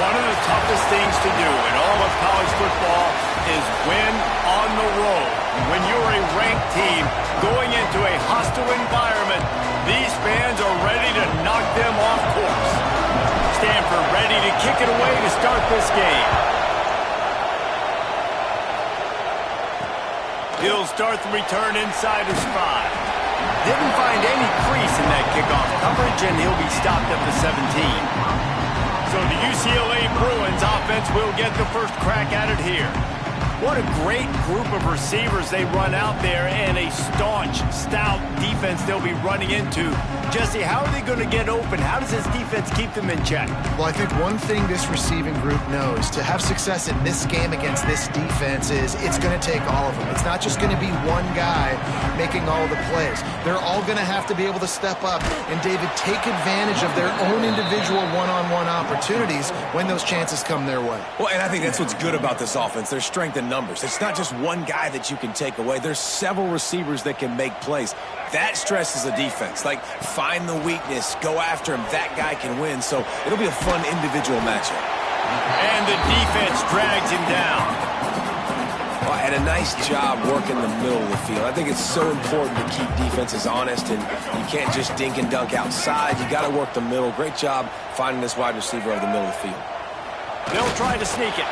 One of the toughest things to do in all of college football is win on the road. When you're a ranked team going into a hostile environment, these fans are ready to knock them off course. Stanford ready to kick it away to start this game. He'll start the return inside his 5. Didn't find any crease in that kickoff coverage, and he'll be stopped at the 17. So the UCLA Bruins offense will get the first crack at it here. What a great group of receivers they run out there, and a staunch, stout defense they'll be running into. Jesse, how are they going to get open? How does this defense keep them in check? Well, I think one thing this receiving group knows to have success in this game against this defense is it's going to take all of them. It's not just going to be one guy making all the plays. They're all going to have to be able to step up and, David, take advantage of their own individual one-on-one opportunities when those chances come their way. Well, and I think that's what's good about this offense. There's strength in numbers. It's not just one guy that you can take away. There's several receivers that can make plays. That stresses the defense. Like, find the weakness, go after him. That guy can win. So it'll be a fun individual matchup. And the defense drags him down. Well, and a nice job working the middle of the field. I think it's so important to keep defenses honest, and you can't just dink and dunk outside. You got to work the middle. Great job finding this wide receiver over the middle of the field. They'll try to sneak it.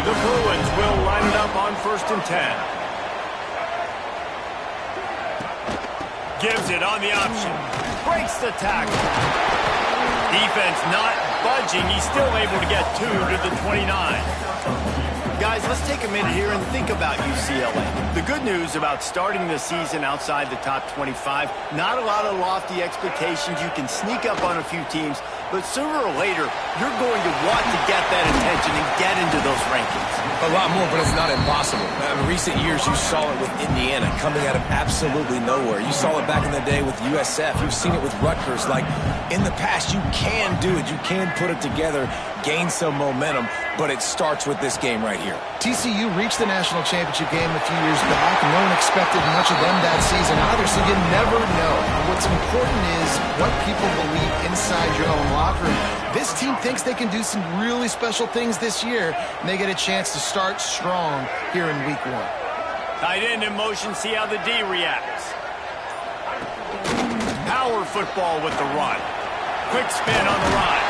The Bruins will line it up on 1st and 10. Gives it on the option. Breaks the tackle. Defense not budging. He's still able to get 2 to the 29. Guys, let's take a minute here and think about UCLA. The good news about starting the season outside the top 25, not a lot of lofty expectations. You can sneak up on a few teams, but sooner or later, you're going to want to get that attention and get into those rankings. A lot more, but it's not impossible. In recent years, you saw it with Indiana coming out of absolutely nowhere. You saw it back in the day with USF. You've seen it with Rutgers. Like, in the past, you can do it. You can put it together, gain some momentum, but it starts with this game right here. TCU reached the national championship game a few years back, and no one expected much of them that season either, so you never know. What's important is what people believe inside your own locker room. This team thinks they can do some really special things this year, and they get a chance to start strong here in week 1. Tight end in motion, see how the D reacts. Power football with the run. Quick spin on the run.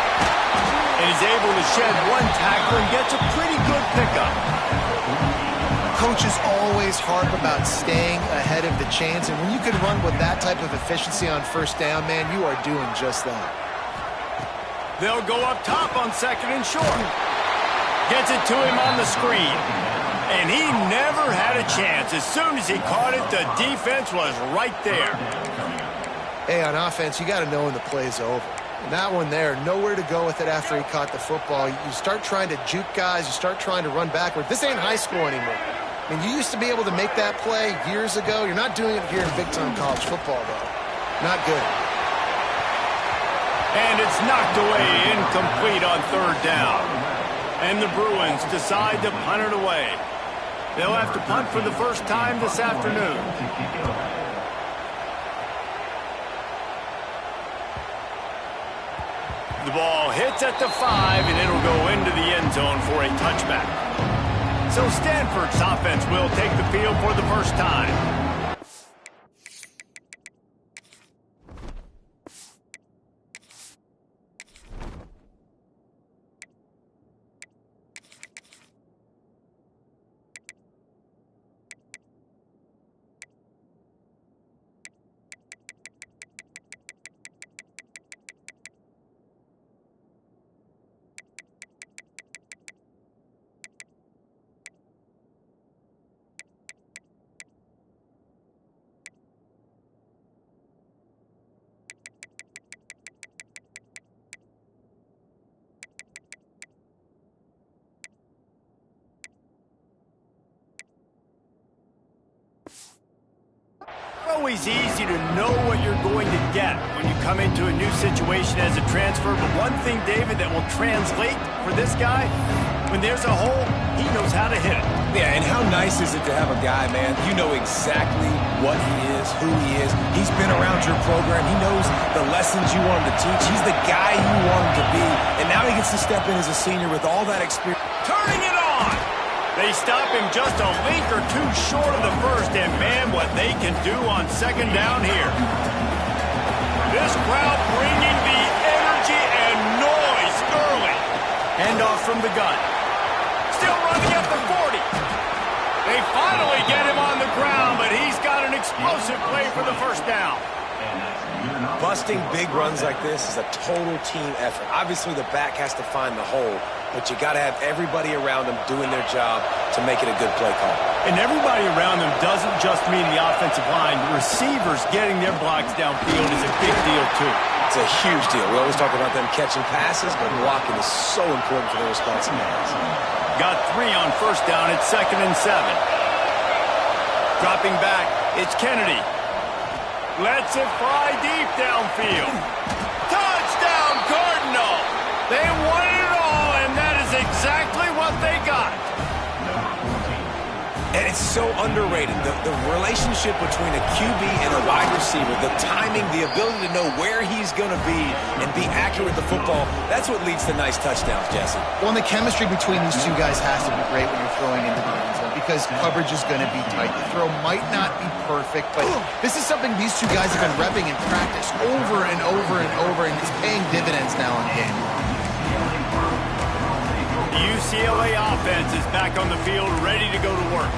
And he's able to shed one tackle and gets a pretty good pickup. Coaches always harp about staying ahead of the chains, and when you can run with that type of efficiency on 1st down, man, you are doing just that. They'll go up top on 2nd and short. Gets it to him on the screen. And he never had a chance. As soon as he caught it, the defense was right there. Hey, on offense, you got to know when the play's over. And that one there, nowhere to go with it after he caught the football. You start trying to juke guys. You start trying to run backward. This ain't high school anymore. I mean, you used to be able to make that play years ago. You're not doing it here in big-time college football, though. Not good. And it's knocked away, incomplete on 3rd down. And the Bruins decide to punt it away. They'll have to punt for the first time this afternoon. The ball hits at the 5, and it'll go into the end zone for a touchback. So Stanford's offense will take the field for the first time. Always easy to know what you're going to get when you come into a new situation as a transfer. But one thing, David, that will translate for this guy, when there's a hole, He knows how to hit it. Yeah, and how nice is it to have a guy, man, you know exactly what he is, who he is. He's been around your program. He knows the lessons you want him to teach. He's the guy you want him to be. And now he gets to step in as a senior with all that experience. Turning it on. They stop him just a link or two short of the first, and man, what they can do on second down here. This crowd bringing the energy and noise early. Handoff from the gun. Still running at the 40. They finally get him on the ground, but he's got an explosive play for the first down. Busting big runs like this is a total team effort. Obviously, the back has to find the hole, but you got to have everybody around them doing their job to make it a good play call. And everybody around them doesn't just mean the offensive line. The receivers getting their blocks downfield is a big deal, too. It's a huge deal. We always talk about them catching passes, but blocking is so important for their responsibilities. Got 3 on first down. It's 2nd and 7. Dropping back, it's Kennedy. Lets it fly deep downfield. Touchdown, Cardinal! They won it all, and that is exactly what they got. And it's so underrated. The relationship between a QB and a wide receiver, the timing, the ability to know where he's going to be and be accurate with the football, that's what leads to nice touchdowns, Jesse. Well, and the chemistry between these two guys has to be great when you're throwing into the end zone because coverage is going to be tight. The throw might not be perfect, but this is something these two guys have been repping in practice over and over and over, and it's paying dividends now in game. The UCLA offense is back on the field, ready to go to work.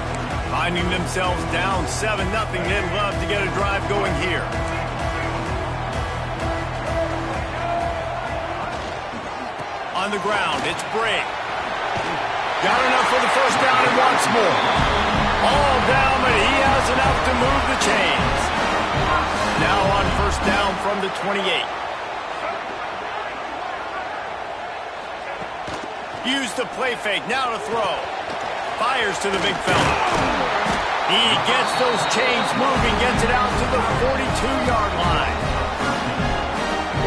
Finding themselves down 7-0, they'd love to get a drive going here. On the ground, it's Bray. Got enough for the first down and wants more. All down, but he has enough to move the chains. Now on first down from the 28. Use the play fake, now to throw. Fires to the big fella. He gets those chains moving, gets it out to the 42-yard line.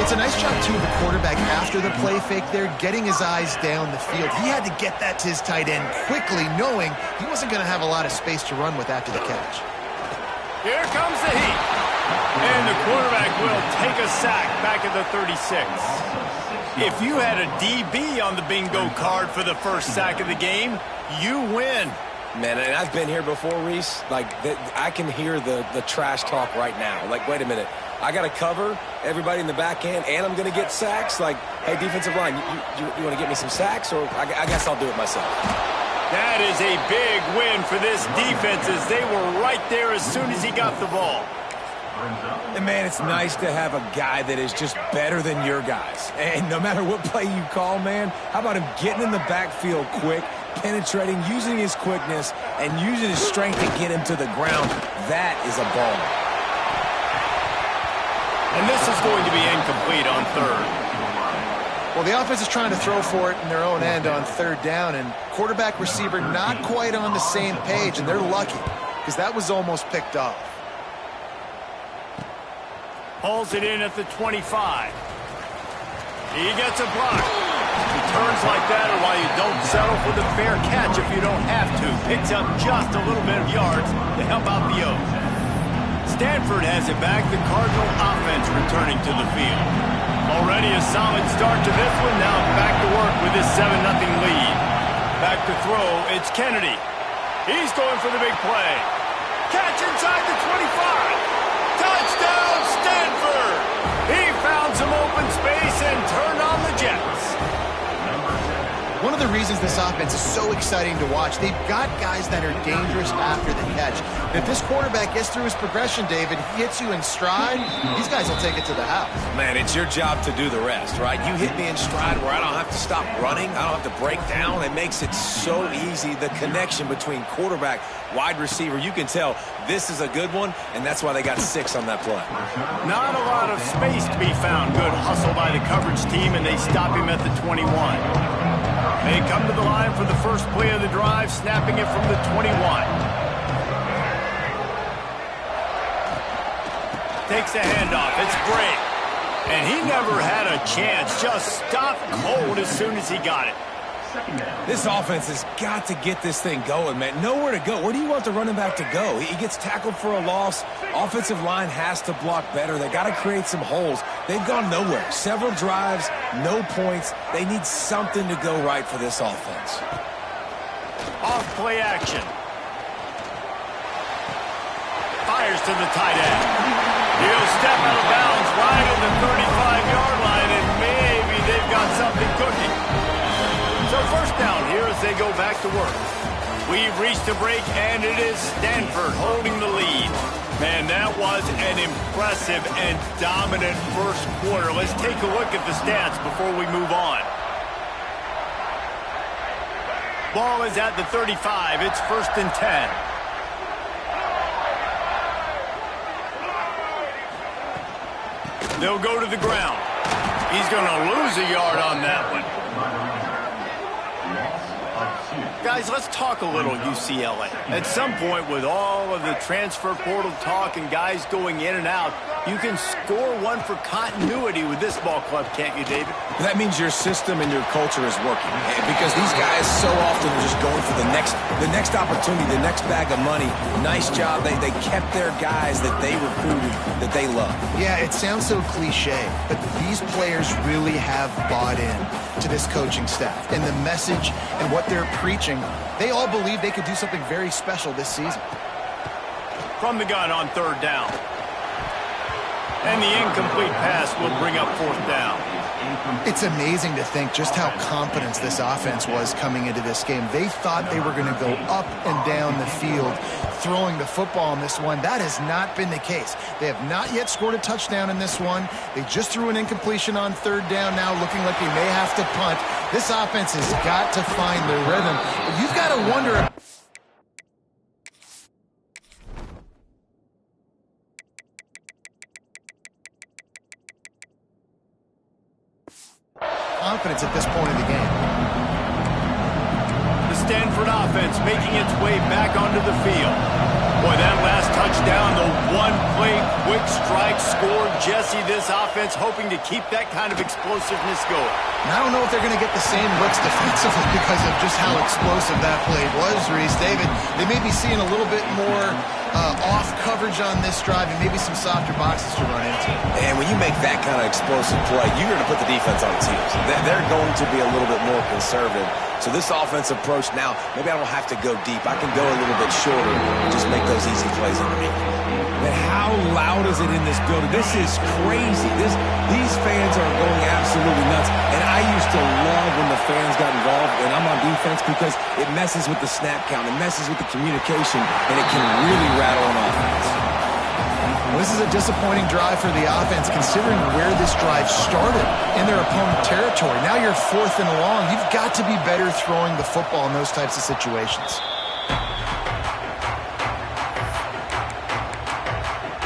It's a nice job, too, the quarterback after the play fake there, getting his eyes down the field. He had to get that to his tight end quickly, knowing he wasn't going to have a lot of space to run with after the catch. Here comes the heat. And the quarterback will take a sack back at the 36. If you had a DB on the bingo card for the first sack of the game, you win. Man, and I've been here before, Reese. Like, I can hear the trash talk right now. Like, wait a minute. I got to cover everybody in the back end, and I'm going to get sacks. Like, hey, defensive line, you want to get me some sacks? Or I guess I'll do it myself. That is a big win for this defense as they were right there as soon as he got the ball. And, man, it's nice to have a guy that is just better than your guys. And no matter what play you call, man, how about him getting in the backfield quick, penetrating, using his quickness, and using his strength to get him to the ground? That is a ball. And this is going to be incomplete on third. Well, the offense is trying to throw for it in their own end on third down, and quarterback receiver not quite on the same page, and they're lucky because that was almost picked off. Hauls it in at the 25. He gets a block. Returns like that are why you don't settle for the fair catch if you don't have to. Picks up just a little bit of yards to help out the O's. Stanford has it back. The Cardinal offense returning to the field. Already a solid start to this one. Now back to work with this 7-0 lead. Back to throw. It's Kennedy. He's going for the big play. Catch inside the 25. Touchdown, Stanford! He found some open space and turned on the Jets. One of the reasons this offense is so exciting to watch, they've got guys that are dangerous after the catch. If this quarterback gets through his progression, David, he hits you in stride, these guys will take it to the house. Man, it's your job to do the rest, right? You hit me in stride where I don't have to stop running. I don't have to break down. It makes it so easy, the connection between quarterback, wide receiver. You can tell this is a good one, and that's why they got 6 on that play. Not a lot of space to be found. Good hustle by the coverage team, and they stop him at the 21. They come to the line for the first play of the drive, snapping it from the 21. Takes a handoff. It's Bray. And he never had a chance. Just stopped cold as soon as he got it. This offense has got to get this thing going, man. Nowhere to go. Where do you want the running back to go? He gets tackled for a loss. Offensive line has to block better. They got to create some holes. They've gone nowhere. Several drives, no points. They need something to go right for this offense. Off play action. Fires to the tight end. He'll step out of bounds right at the 35-yard line, and maybe they've got something cooking. So first down here as they go back to work. We've reached a break, and it is Stanford holding the lead. Man, that was an impressive and dominant first quarter. Let's take a look at the stats before we move on. Ball is at the 35. It's 1st and 10. They'll go to the ground. He's going to lose a yard on that one. Guys, let's talk a little UCLA. At some point, with all of the transfer portal talk and guys going in and out, you can score one for continuity with this ball club, can't you, David? That means your system and your culture is working. Because these guys so often are just going for the next opportunity, the next bag of money. Nice job. They kept their guys that they recruited, that they love. Yeah, it sounds so cliche, but these players really have bought in to this coaching staff and the message and what they're preaching. They all believe they could do something very special this season. From the gun on 3rd down. And the incomplete pass will bring up 4th down. It's amazing to think just how confident this offense was coming into this game. They thought they were going to go up and down the field throwing the football in this one. That has not been the case. They have not yet scored a touchdown in this one. They just threw an incompletion on 3rd down now, looking like they may have to punt. This offense has got to find their rhythm. But you've got to wonder... confidence at this point of the game. The Stanford offense making its way back onto the field. Boy, that last touchdown, the one-play quick strike scored. Jesse, this offense hoping to keep that kind of explosiveness going. And I don't know if they're going to get the same looks defensively because of just how explosive that play was, Reese. David, they may be seeing a little bit more off coverage on this drive and maybe some softer boxes to run into. And when you make that kind of explosive play, you're going to put the defense on its heels. They're going to be a little bit more conservative. So this offensive approach now, maybe I don't have to go deep. I can go a little bit shorter and just make those easy plays underneath. But how loud is it in this building? This is crazy. These fans are going absolutely nuts. And I used to love when the fans got involved when I'm on defense because it messes with the snap count. It messes with the communication, and it can really rattle an offense. Well, this is a disappointing drive for the offense considering where this drive started in their opponent territory. Now you're 4th and long. You've got to be better throwing the football in those types of situations.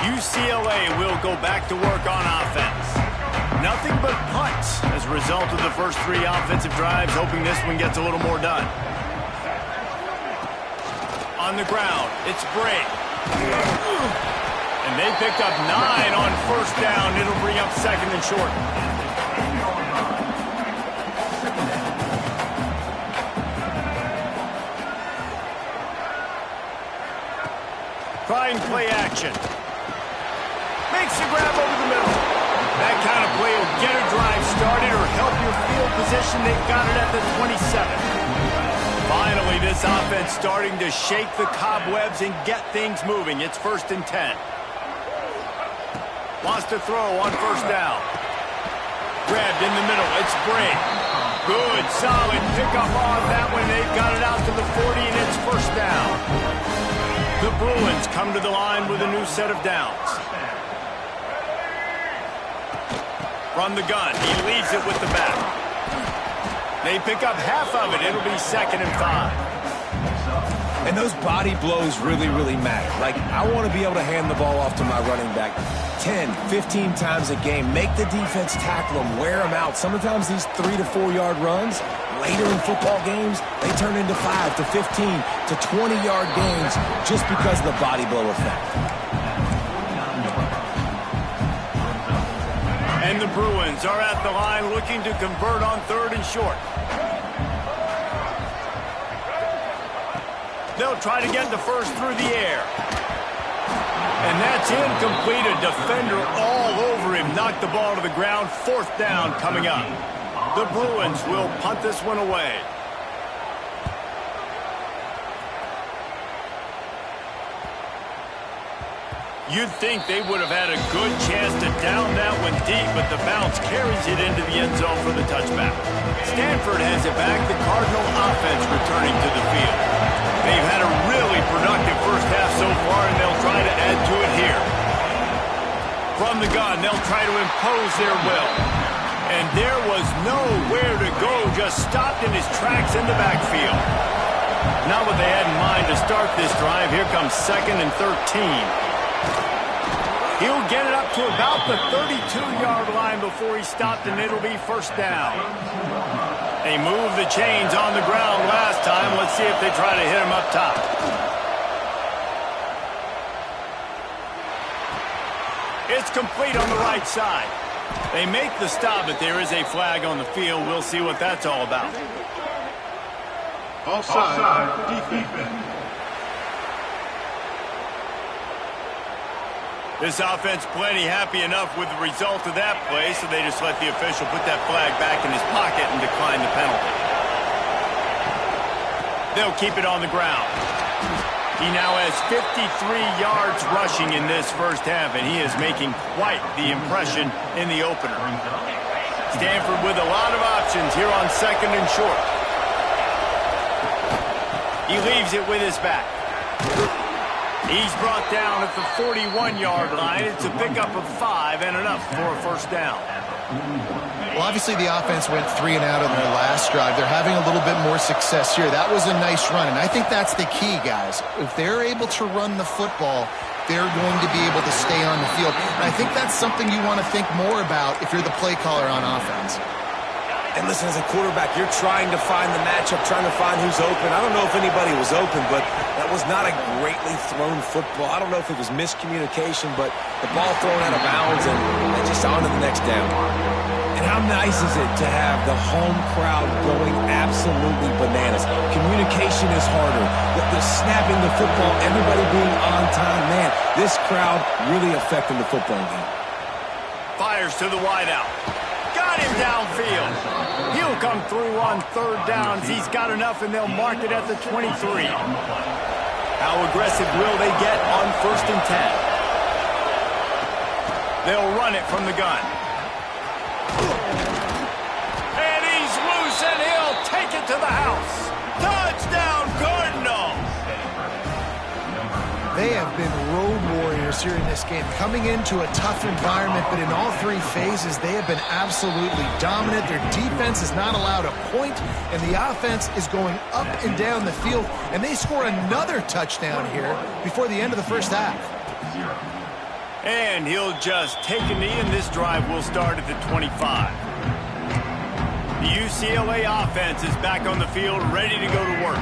UCLA will go back to work on offense. Nothing but punts as a result of the first 3 offensive drives, hoping this one gets a little more done. On the ground, it's Bray. And they picked up 9 on 1st down. It'll bring up 2nd and short. Trying play action. Makes a grab over the middle. That kind of play will get a drive started or help your field position. They've got it at the 27. Finally, this offense starting to shake the cobwebs and get things moving. It's 1st and 10. Wants to throw on 1st down. Grabbed in the middle. It's Bray. Good, solid pickup on that one. They've got it out to the 40, and it's 1st down. The Bruins come to the line with a new set of downs. From the gun, he leaves it with the back. They pick up half of it. It'll be 2nd and 5. And those body blows really, really matter. Like, I want to be able to hand the ball off to my running back 10, 15 times a game. Make the defense tackle them, wear them out. Sometimes these 3 to 4 yard runs, later in football games, they turn into 5 to 15 to 20-yard gains just because of the body blow effect. And the Bruins are at the line looking to convert on 3rd and short. They'll try to get the first through the air. And that's incomplete. A defender all over him. Knocked the ball to the ground. 4th down coming up. The Bruins will punt this one away. You'd think they would have had a good chance to down that one deep, but the bounce carries it into the end zone for the touchback. Stanford has it back. The Cardinal offense returning to the field. They've had a really productive first half so far, and they'll try to add to it here. From the gun, they'll try to impose their will. And there was nowhere to go, just stopped in his tracks in the backfield. Not what they had in mind to start this drive. Here comes 2nd and 13. He'll get it up to about the 32-yard line before he stopped, and it'll be 1st down. They moved the chains on the ground last time. Let's see if they try to hit him up top. It's complete on the right side. They make the stop, but there is a flag on the field. We'll see what that's all about. Offside, defense. This offense plenty happy enough with the result of that play, so they just let the official put that flag back in his pocket and decline the penalty. They'll keep it on the ground. He now has 53 yards rushing in this first half, and he is making quite the impression in the opener. Stanford with a lot of options here on 2nd and short. He leaves it with his back. He's brought down at the 41-yard line. It's a pickup of 5 and enough for a 1st down. Well, obviously the offense went 3 and out on their last drive. They're having a little bit more success here. That was a nice run, and I think that's the key, guys. If they're able to run the football, they're going to be able to stay on the field. And I think that's something you want to think more about if you're the play caller on offense. And listen, as a quarterback, you're trying to find the matchup, trying to find who's open. I don't know if anybody was open, but that was not a greatly thrown football. I don't know if it was miscommunication, but the ball thrown out of bounds and just on to the next down. And how nice is it to have the home crowd going absolutely bananas? Communication is harder. The snapping the football, everybody being on time. Man, this crowd really affecting the football game. Fires to the wideout. Got him downfield. He'll come through on 3rd downs. He's got enough, and they'll mark it at the 23. How aggressive will they get on 1st and 10? They'll run it from the gun. And he's loose, and he'll take it to the house. Touchdown, Cardinals! They have been road warriors here in this game, coming into a tough environment, but in all 3 phases, they have been absolutely dominant. Their defense is not allowed a point, and the offense is going up and down the field, and they score another touchdown here before the end of the first half. And he'll just take a knee, and this drive will start at the 25. The UCLA offense is back on the field, ready to go to work.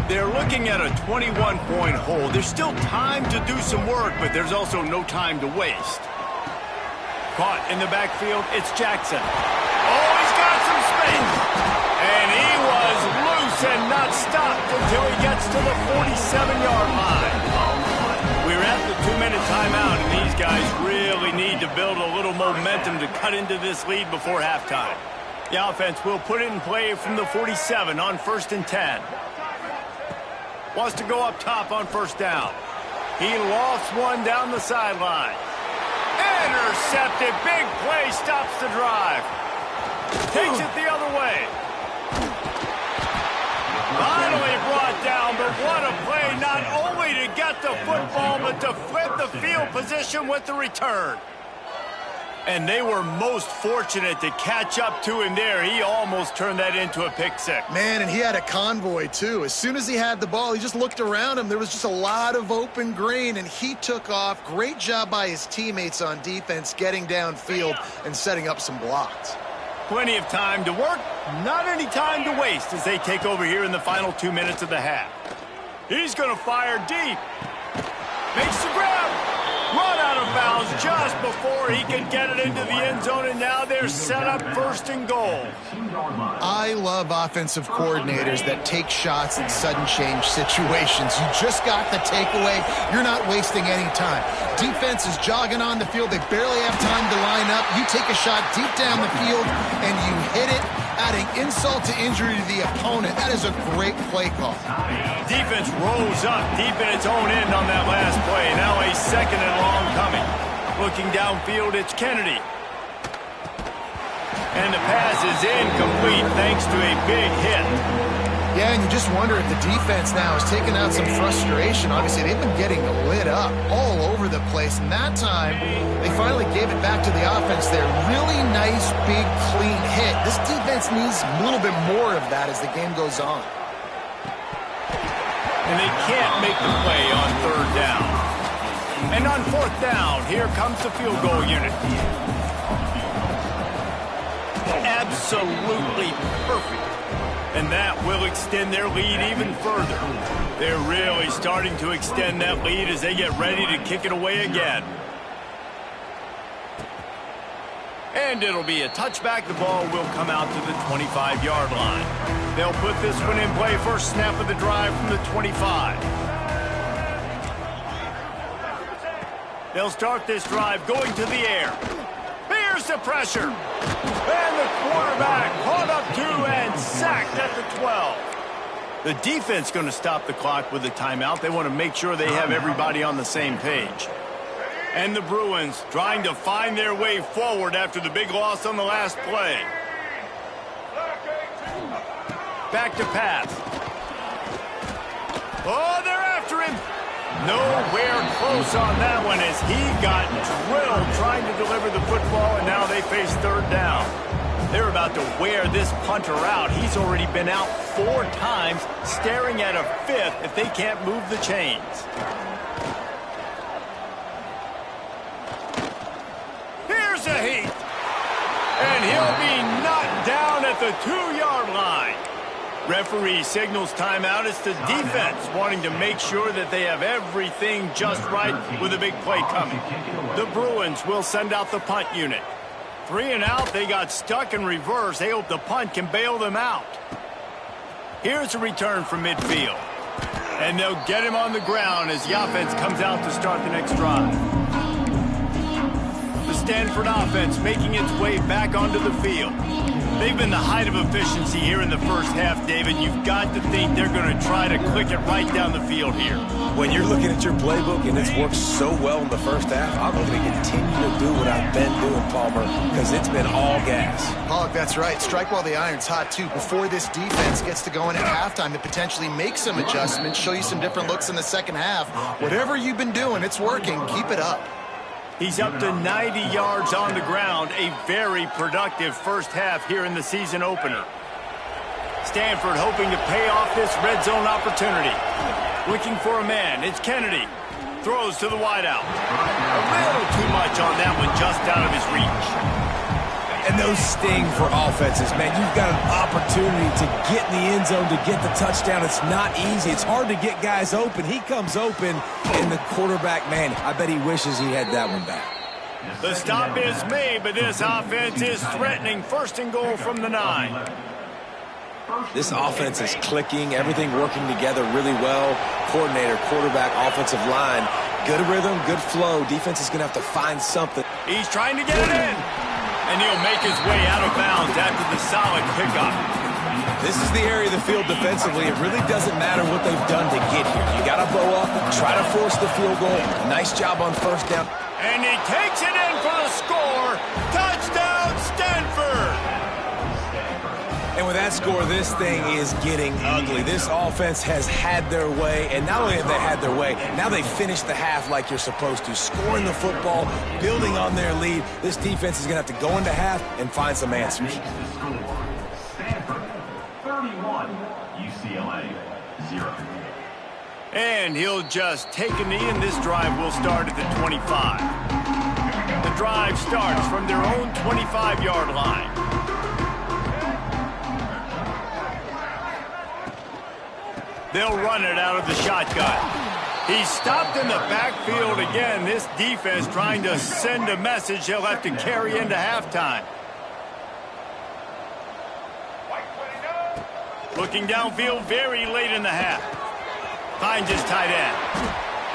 They're looking at a 21-point hole. There's still time to do some work, but there's also no time to waste. Caught in the backfield, it's Jackson. Oh, he's got some space. And he was loose and not stopped until he gets to the 47-yard line. We're at the 2-minute timeout, and these guys really need to build a little momentum to cut into this lead before halftime. The offense will put it in play from the 47 on 1st and 10. Wants to go up top on 1st down. He lost one down the sideline. Intercepted. Big play stops the drive. Takes it the other way. Finally brought down, but what a play. Not only to get the football, but to flip the field position with the return. And they were most fortunate to catch up to him there. He almost turned that into a pick 6. Man, and he had a convoy, too. As soon as he had the ball, he just looked around him. There was just a lot of open green, and he took off. Great job by his teammates on defense, getting downfield and setting up some blocks. Plenty of time to work, not any time to waste as they take over here in the final 2 minutes of the half. He's going to fire deep. Makes the grab. Run out of bounds just before he could get it into the end zone, and now they're set up first and goal. I love offensive coordinators that take shots in sudden change situations. You just got the takeaway. You're not wasting any time. Defense is jogging on the field. They barely have time to line up. You take a shot deep down the field, and you hit it, adding insult to injury to the opponent. That is a great play call. Defense rose up deep in its own end on that last play. Now a second and long coming. Looking downfield, it's Kennedy. And the pass is incomplete thanks to a big hit. Yeah, and you just wonder if the defense now is taking out some frustration. Obviously, they've been getting lit up all over the place. And that time, they finally gave it back to the offense there. Really nice, big, clean hit. This defense needs a little bit more of that as the game goes on. And they can't make the play on third down. And on fourth down, here comes the field goal unit. Absolutely perfect. And that will extend their lead even further. They're really starting to extend that lead as they get ready to kick it away again. And it'll be a touchback. The ball will come out to the 25-yard line. They'll put this one in play. First snap of the drive from the 25. They'll start this drive going to the air. Here's the pressure. And the quarterback caught up to and sacked at the 12. The defense going to stop the clock with a timeout. They want to make sure they have everybody on the same page. And the Bruins trying to find their way forward after the big loss on the last play. Back to pass. Oh, they're after him. Nowhere close on that one as he got drilled trying to deliver the football, and now they face third down. They're about to wear this punter out. He's already been out 4 times, staring at a 5th if they can't move the chains. Here's a heat. And he'll be knocked down at the 2-yard line. Referee signals timeout. It's the defense wanting to make sure that they have everything just right with a big play coming. The Bruins will send out the punt unit. 3 and out. They got stuck in reverse. They hope the punt can bail them out. Here's a return from midfield. And they'll get him on the ground as the offense comes out to start the next drive. The Stanford offense making its way back onto the field. They've been the height of efficiency here in the first half, David. You've got to think they're going to try to click it right down the field here. When you're looking at your playbook and it's worked so well in the first half, I'm going to continue to do what I've been doing, Palmer, because it's been all gas. Pollock, that's right. Strike while the iron's hot, too. Before this defense gets to going at halftime to potentially make some adjustments, show you some different looks in the second half. Whatever you've been doing, it's working. Keep it up. He's up to 90 yards on the ground. A very productive first half here in the season opener. Stanford hoping to pay off this red zone opportunity. Looking for a man. It's Kennedy. Throws to the wideout. A little too much on that one, just out of his reach. And those sting for offenses, man. You've got an opportunity to get in the end zone, to get the touchdown. It's not easy. It's hard to get guys open. He comes open, and the quarterback, man, I bet he wishes he had that one back. The stop is made, but this offense is threatening. First and goal from the 9. This offense is clicking, everything working together really well. Coordinator, quarterback, offensive line. Good rhythm, good flow. Defense is going to have to find something. He's trying to get it in. And he'll make his way out of bounds after the solid pickup. This is the area of the field defensively. It really doesn't matter what they've done to get here. You got to bow up, try to force the field goal. Nice job on first down. And he takes it in for the score. Touchdown, Stanford! And with that score, this thing is getting ugly. This offense has had their way, and not only have they had their way, now they finished the half like you're supposed to, scoring the football, building on their lead. This defense is going to have to go into half and find some answers. Stanford 31, UCLA 0. And he'll just take a knee, and this drive will start at the 25. The drive starts from their own 25-yard line. They'll run it out of the shotgun. He's stopped in the backfield again. This defense trying to send a message he'll have to carry into halftime. Looking downfield very late in the half. Finds his tight end.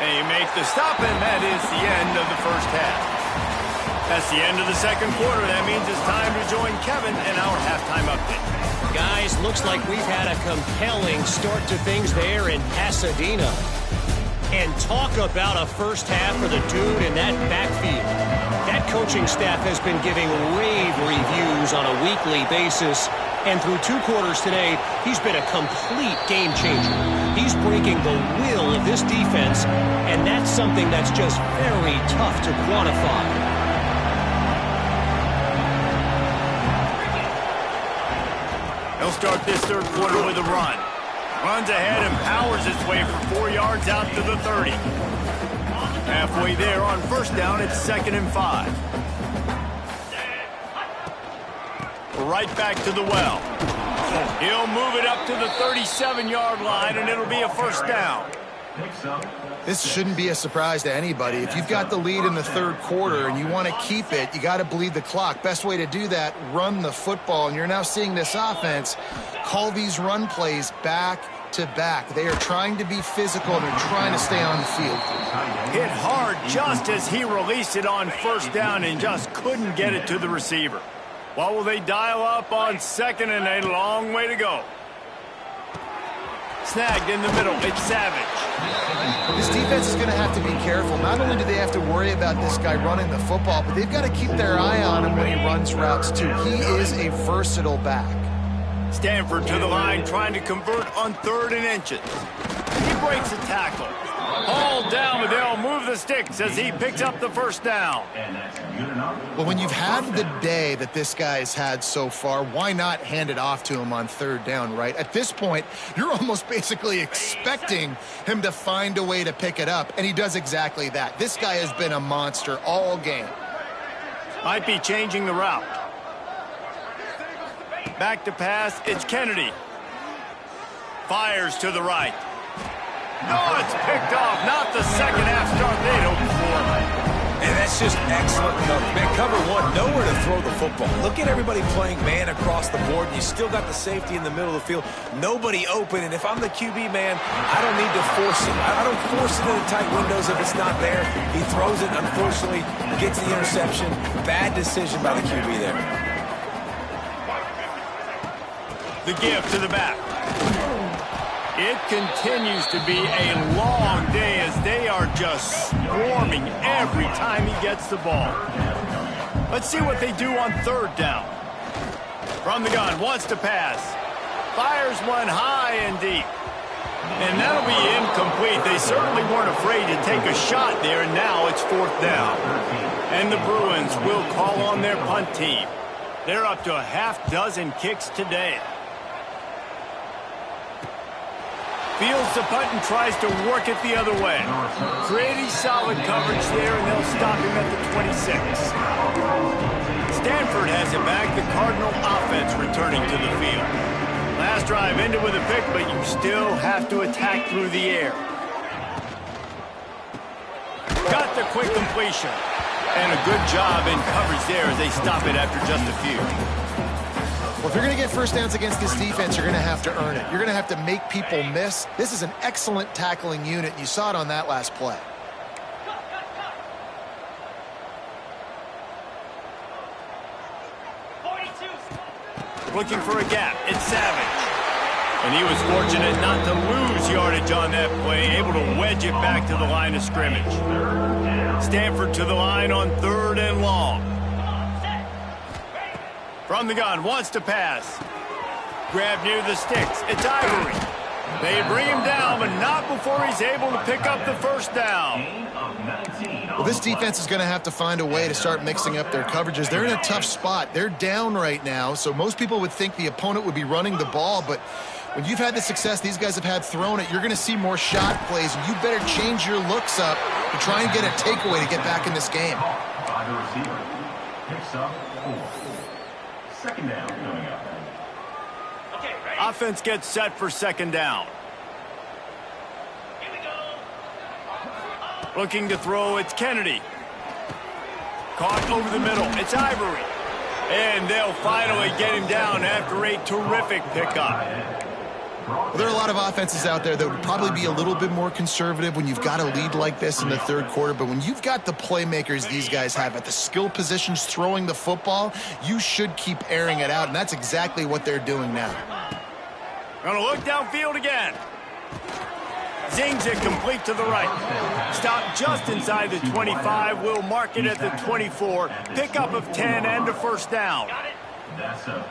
And he makes the stop, and that is the end of the first half. That's the end of the second quarter. That means it's time to join Kevin in our halftime update. Guys, looks like we've had a compelling start to things there in Pasadena. And talk about a first half for the dude in that backfield. That coaching staff has been giving rave reviews on a weekly basis. And through 2 quarters today, he's been a complete game changer. He's breaking the will of this defense, and that's something that's just very tough to quantify. He'll start this third quarter with a run. Runs ahead and powers his way for 4 yards out to the 30. Halfway there on first down, it's 2nd and 5. Right back to the well. He'll move it up to the 37-yard line, and it'll be a first down. This shouldn't be a surprise to anybody. If you've got the lead in the third quarter and you want to keep it, you got to bleed the clock. Best way to do that, run the football. And you're now seeing this offense call these run plays back to back. They are trying to be physical, and they're trying to stay on the field. Hit hard just as he released it on first down and just couldn't get it to the receiver. What will they dial up on 2nd and a long way to go? Snagged in the middle. It's Savage. This defense is going to have to be careful. Not only do they have to worry about this guy running the football, but they've got to keep their eye on him when he runs routes too. He is a versatile back. Stanford to the line, trying to convert on 3rd and inches. He breaks a tackle. Hauled down, but they'll move the sticks as he picks up the first down. Well, when you've had the day that this guy's had so far, why not hand it off to him on 3rd down, right? At this point, you're almost basically expecting him to find a way to pick it up, and he does exactly that. This guy has been a monster all game. Might be changing the route. Back to pass, it's Kennedy. Fires to the right. No, it's picked off. Not the second half start they'd hoped for. And that's just excellent coverage. Man, cover one, nowhere to throw the football. Look at everybody playing man across the board, and you still got the safety in the middle of the field. Nobody open, and if I'm the QB, man, I don't need to force it. I don't force it into tight windows if it's not there. He throws it, unfortunately, gets the interception. Bad decision by the QB there. The give to the back. It continues to be a long day as they are just swarming every time he gets the ball. Let's see what they do on 3rd down. From the gun, wants to pass. Fires one high and deep. And that'll be incomplete. They certainly weren't afraid to take a shot there, and now it's 4th down. And the Bruins will call on their punt team. They're up to a half-dozen kicks today. Fields the punt and tries to work it the other way. Pretty solid coverage there, and they'll stop him at the 26. Stanford has it back. The Cardinal offense returning to the field. Last drive ended with a pick, but you still have to attack through the air. Got the quick completion. And a good job in coverage there as they stop it after just a few. Well, if you're going to get first downs against this defense, you're going to have to earn it. You're going to have to make people miss. This is an excellent tackling unit. You saw it on that last play. Looking for a gap. It's Savage. And he was fortunate not to lose yardage on that play, able to wedge it back to the line of scrimmage. Stanford to the line on 3rd and long. From the gun, wants to pass. Grab near the sticks. It's Ivory. They bring him down, but not before he's able to pick up the first down. Well, this defense is going to have to find a way to start mixing up their coverages. They're in a tough spot. They're down right now, so most people would think the opponent would be running the ball, but when you've had the success these guys have had throwing it, you're going to see more shot plays, and you better change your looks up to try and get a takeaway to get back in this game. By the receiver. Picks up 4. 2nd down coming up. Offense gets set for 2nd down. Looking to throw, it's Kennedy. Caught over the middle, it's Ivory. And they'll finally get him down after a terrific pickup. Well, there are a lot of offenses out there that would probably be a little bit more conservative when you've got a lead like this in the third quarter. But when you've got the playmakers these guys have at the skill positions throwing the football, you should keep airing it out. And that's exactly what they're doing now. Gonna look downfield again. Zings it complete to the right. Stop just inside the 25. We'll mark it at the 24. Pickup of 10 and a first down.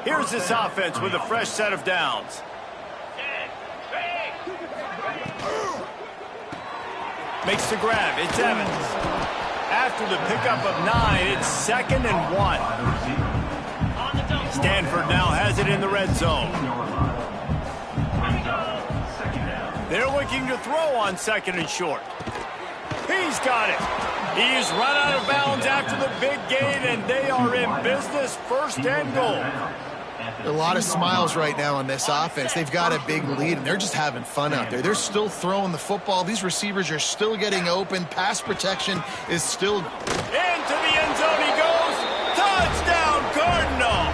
Here's this offense with a fresh set of downs. Makes the grab. It's Evans. After the pickup of 9, it's 2nd and 1. Stanford now has it in the red zone. They're looking to throw on 2nd and short. He's got it. He's run out of bounds after the big gain, and they are in business, 1st and goal. A lot of smiles right now on this offense. They've got a big lead, and they're just having fun out there. They're still throwing the football. These receivers are still getting open. Pass protection is still... Into the end zone he goes. Touchdown, Cardinal.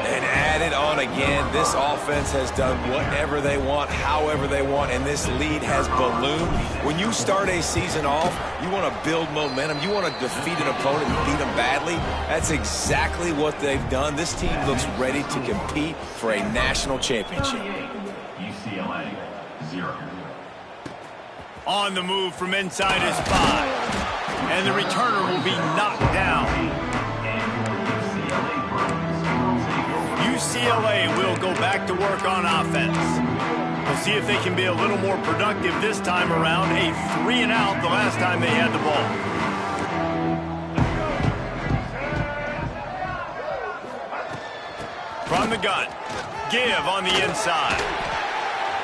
And added on again, this offense has done whatever they want, however they want, and this lead has ballooned. When you start a season off, you want to build momentum. You want to defeat an opponent and beat them badly. That's exactly what they've done. This team looks ready to compete for a national championship. UCLA, 0. On the move from inside is 5. And the returner will be knocked down. UCLA will go back to work on offense. We'll see if they can be a little more productive this time around. A 3-and-out the last time they had the ball. From the gun. Give on the inside.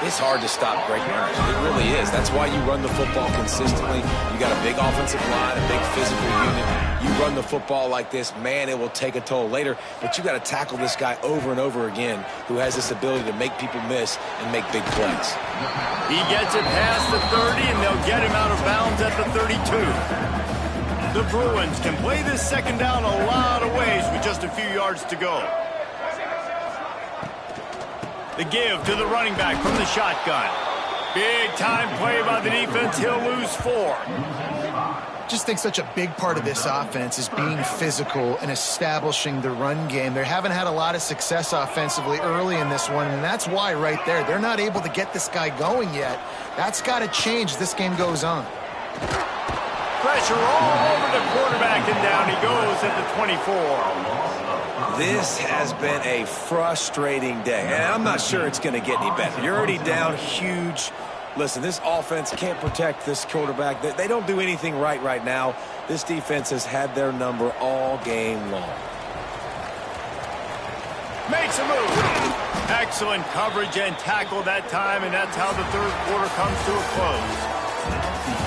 It's hard to stop great runners. It really is. That's why you run the football consistently. You got a big offensive line, a big physical unit. You run the football like this, man, it will take a toll later. But you got to tackle this guy over and over again who has this ability to make people miss and make big plays. He gets it past the 30, and they'll get him out of bounds at the 32. The Bruins can play this 2nd down a lot of ways with just a few yards to go. The give to the running back from the shotgun. Big time play by the defense. He'll lose 4. Just think such a big part of this offense is being physical and establishing the run game. They haven't had a lot of success offensively early in this one, and that's why right there, they're not able to get this guy going yet. That's got to change as this game goes on. Pressure all over the quarterback, and down he goes at the 24. This has been a frustrating day, and I'm not sure it's going to get any better. You're already down huge. Listen, this offense can't protect this quarterback. They don't do anything right now. This defense has had their number all game long. Makes a move. Excellent coverage and tackle that time, and that's how the third quarter comes to a close.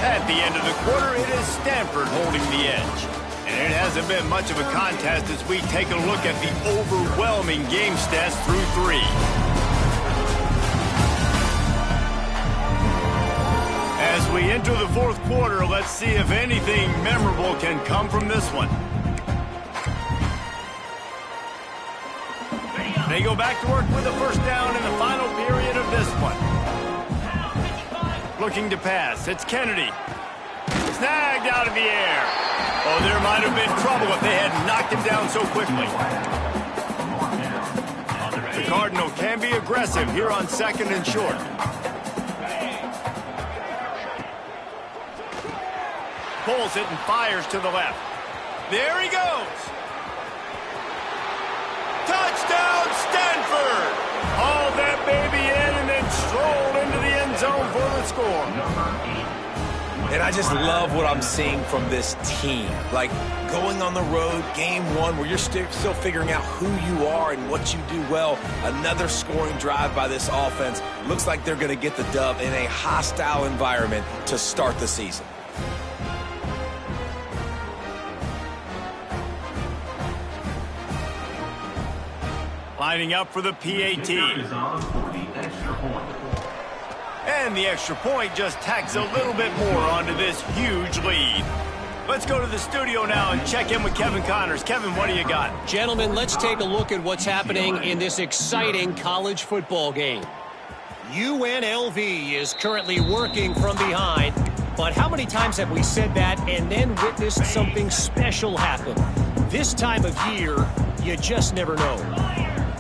At the end of the quarter, it is Stanford holding the edge. And it hasn't been much of a contest as we take a look at the overwhelming game stats through 3. As we enter the fourth quarter, let's see if anything memorable can come from this one. They go back to work with the first down in the final period of this one. Looking to pass, it's Kennedy. Snagged out of the air. Oh, there might have been trouble if they had knocked him down so quickly. The Cardinal can be aggressive here on 2nd and short. Pulls it and fires to the left. There he goes. Touchdown, Stanford! Hauled that baby in and then strolled into the end zone for the score. And I just love what I'm seeing from this team. Like going on the road, game 1, where you're still figuring out who you are and what you do well. Another scoring drive by this offense. Looks like they're going to get the dub in a hostile environment to start the season. Lining up for the PAT. And the extra point just tacks a little bit more onto this huge lead. Let's go to the studio now and check in with Kevin Connors. Kevin, what do you got? Gentlemen, let's take a look at what's happening in this exciting college football game. UNLV is currently working from behind, but how many times have we said that and then witnessed something special happen? This time of year, you just never know.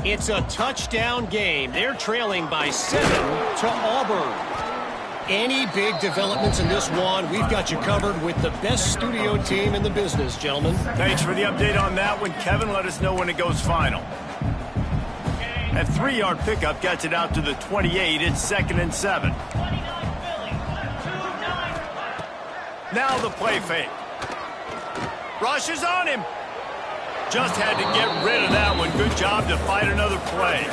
It's a touchdown game. They're trailing by 7 to Auburn. Any big developments in this one, we've got you covered with the best studio team in the business, gentlemen. Thanks for the update on that one, Kevin. Let us know when it goes final. That 3-yard pickup gets it out to the 28. It's 2nd and 7. Now the play fake. Rush is on him. Just had to get rid of that one. Good job to fight another play.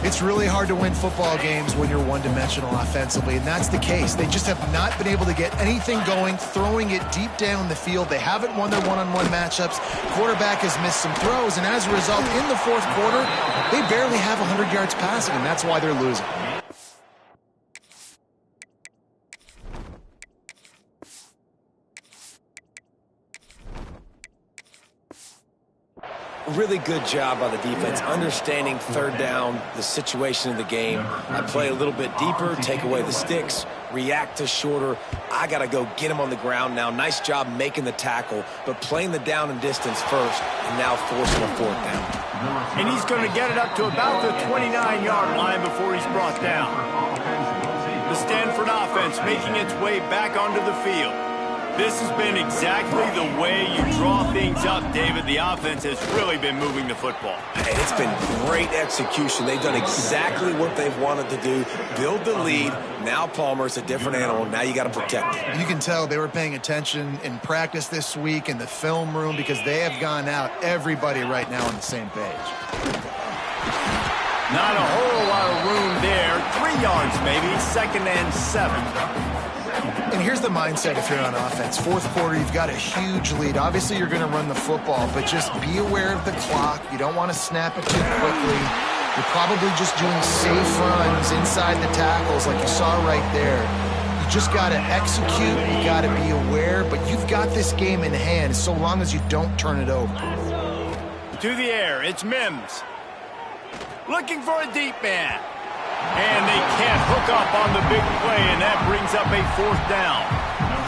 It's really hard to win football games when you're one-dimensional offensively, and that's the case. They just have not been able to get anything going, throwing it deep down the field. They haven't won their one-on-one matchups. Quarterback has missed some throws, and as a result, in the fourth quarter, they barely have 100 yards passing, and that's why they're losing. Really good job by the defense, understanding third down, the situation of the game. I play a little bit deeper, take away the sticks, react to shorter. I got to go get him on the ground now. Nice job making the tackle, but playing the down and distance first, and now forcing a 4th down. And he's going to get it up to about the 29-yard line before he's brought down. The Stanford offense making its way back onto the field. This has been exactly the way you draw things up, David. The offense has really been moving the football. And it's been great execution. They've done exactly what they've wanted to do, build the lead. Now Palmer's a different animal. Now you got to protect it. You can tell they were paying attention in practice this week in the film room because they have gone out, everybody right now on the same page. Not a whole lot of room there. 3 yards maybe, 2nd and 7. And here's the mindset if you're on offense. Fourth quarter, you've got a huge lead. Obviously, you're going to run the football, but just be aware of the clock. You don't want to snap it too quickly. You're probably just doing safe runs inside the tackles like you saw right there. You just got to execute. You got to be aware, but you've got this game in hand so long as you don't turn it over. To the air, it's Mims. Looking for a deep man. And they can't hook up on the big play, and that brings up a 4th down.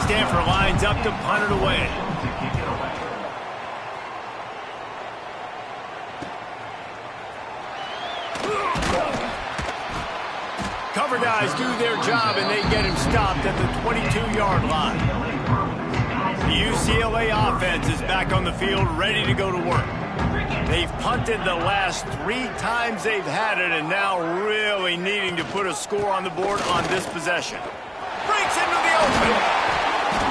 Stanford lines up to punt it away. Cover guys do their job, and they get him stopped at the 22-yard line. The UCLA offense is back on the field, ready to go to work. They've punted the last 3 times they've had it, and now really needing to put a score on the board on this possession. Breaks into the open.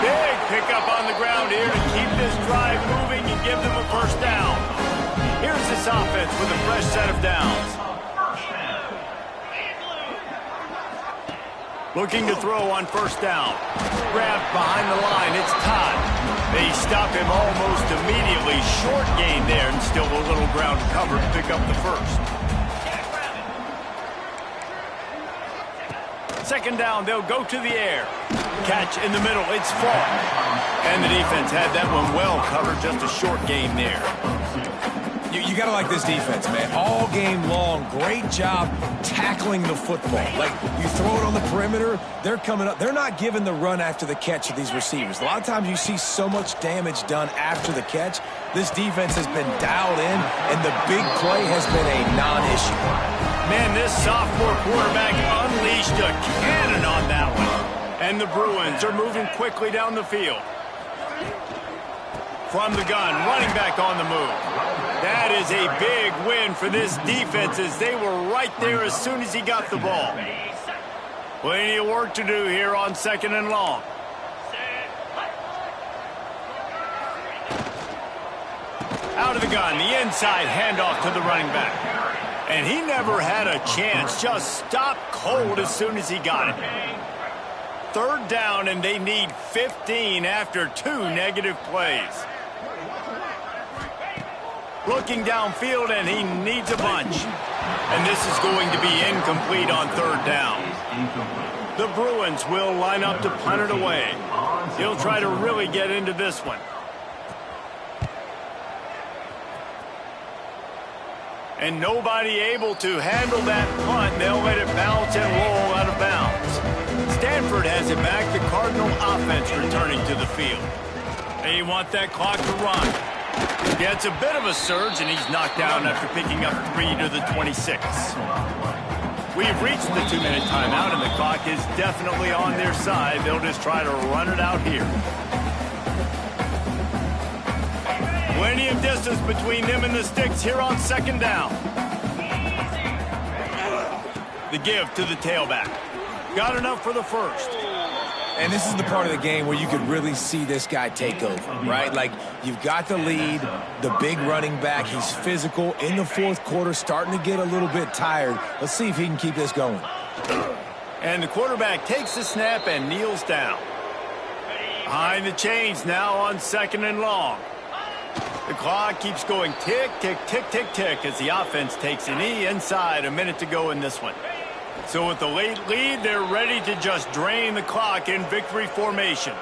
Big pickup on the ground here to keep this drive moving and give them a 1st down. Here's this offense with a fresh set of downs. Looking to throw on 1st down. Grabbed behind the line. It's Todd. They stop him almost immediately. Short gain there, and still a little ground cover to pick up the 1st. 2nd down, they'll go to the air. Catch in the middle, it's far. And the defense had that one well covered, just a short gain there. You got to like this defense, man. All game long, great job tackling the football. Like, you throw it on the perimeter, they're coming up. They're not giving the run after the catch of these receivers. A lot of times you see so much damage done after the catch. This defense has been dialed in, and the big play has been a non-issue. Man, this sophomore quarterback unleashed a cannon on that one. And the Bruins are moving quickly down the field. From the gun, running back on the move. That is a big win for this defense as they were right there as soon as he got the ball. Plenty of work to do here on 2nd and long. Out of the gun, the inside handoff to the running back. And he never had a chance, just stopped cold as soon as he got it. 3rd down, and they need 15 after 2 negative plays. Looking downfield, and he needs a bunch. And this is going to be incomplete on 3rd down. The Bruins will line up to punt it away. He'll try to really get into this one. And nobody able to handle that punt. They'll let it bounce and roll out of bounds. Stanford has it back. The Cardinal offense returning to the field. They want that clock to run. Gets a bit of a surge, and he's knocked down after picking up 3 to the 26. We've reached the 2-minute timeout, and the clock is definitely on their side. They'll just try to run it out here. Plenty of distance between them and the sticks here on second down. The give to the tailback. Got enough for the first. And this is the part of the game where you could really see this guy take over, right? Like, you've got the lead, the big running back. He's physical in the fourth quarter, starting to get a little bit tired. Let's see if he can keep this going. And the quarterback takes the snap and kneels down. Behind the chains now on second and long. The clock keeps going tick, tick, tick, tick, tick as the offense takes a knee inside. A minute to go in this one. So with the late lead, they're ready to just drain the clock in victory formation.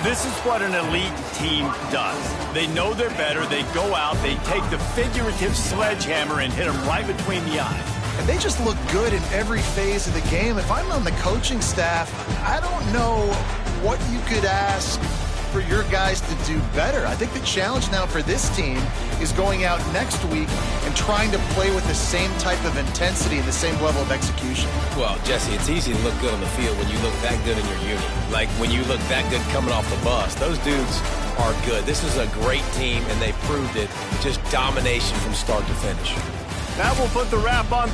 This is what an elite team does. They know they're better. They go out. They take the figurative sledgehammer and hit them right between the eyes. And they just look good in every phase of the game. If I'm on the coaching staff, I don't know what you could ask for your guys to do better. I think the challenge now for this team is going out next week and trying to play with the same type of intensity and the same level of execution. Well, Jesse, it's easy to look good on the field when you look that good in your unit. Like when you look that good coming off the bus. Those dudes are good. This is a great team, and they proved it. Just domination from start to finish. That will put the wrap on